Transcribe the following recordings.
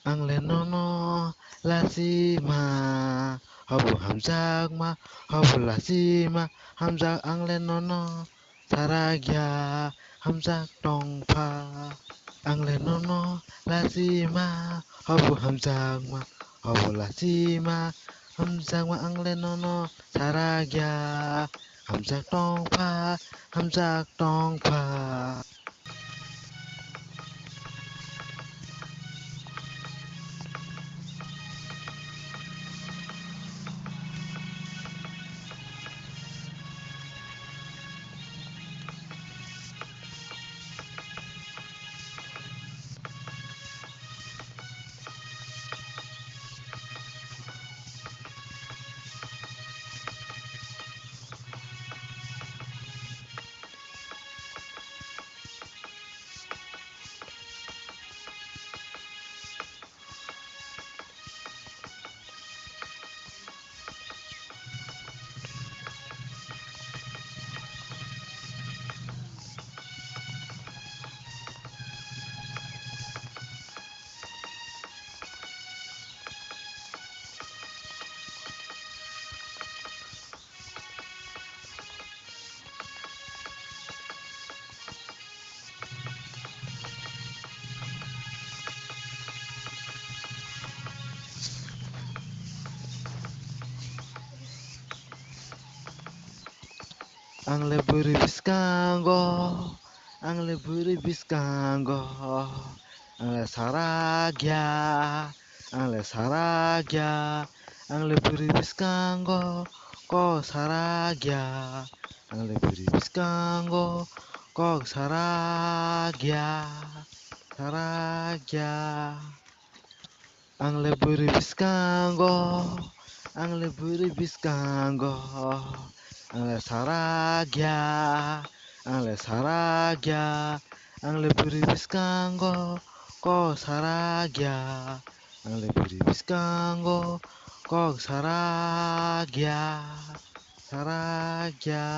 ang le no no la si ma habu hamzak ma habu la si ma hamzak ang le no no saragya hamzak tong pa ang le no no la si ma habu hamzak ma habu la si ma hamzak ma ang le no no saragya hamzak tong pa hamzak tong pa ang leburi biskango ang leburi biskango ang le saragya ang le saragya ang leburi biskango ko saragya ang leburi biskango ko saragya saragya ang leburi biskango ang leburi biskango ang le saragya ang le saragya ang leburi biskango ko saragya ang leburi biskango ko saragya saragya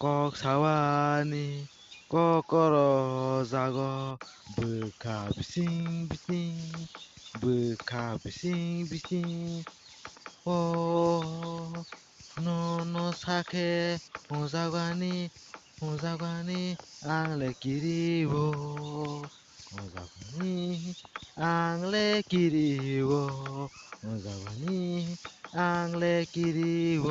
꼭 사와니 꼬꼬로 자고 브카 비싱 비싱 브카 비싱 비싱 오 노노 사케 호자관이 앙레끼리고 호자관이 앙레끼리고 호자관이 앙레끼리고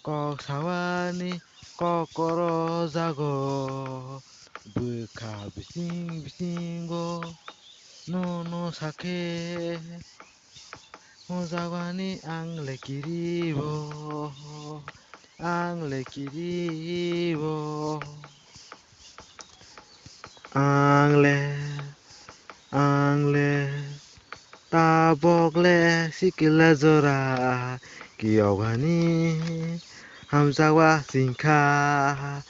꼭 사와니 거꾸로 자고 브카 비싱 비싱고 노노 사케 호자관이 앙레끼리고 앙레끼리고 앙레 앙레 따복레 시킬레조라 기어가니 함사와 싱카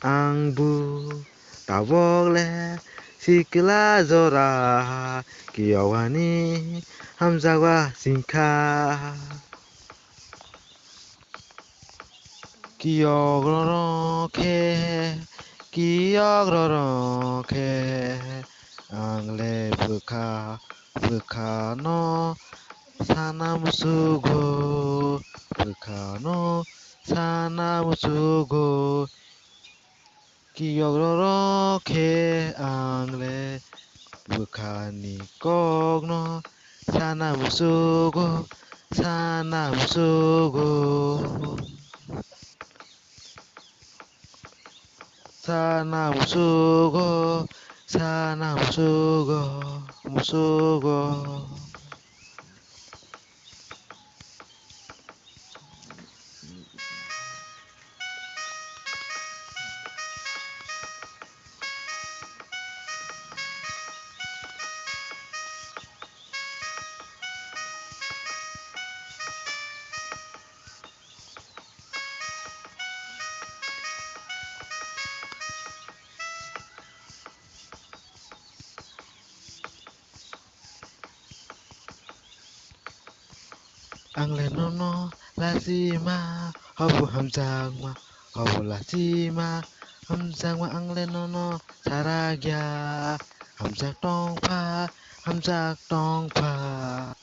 앙부 따복레 시킬라조라 기어가니 함사와 싱카 기억러렁케 앙레 브카노 사나무수고 브카노 사나무수고 기억러렁케 앙레 브카니 꼭노 사나무수고 사나무수고 사나무수고 사나무수고 무수고 앙레노노 라시마 허브 함작마 허브 라시마 함작마 앙레노노 사라기야 함작똥파 함작똥파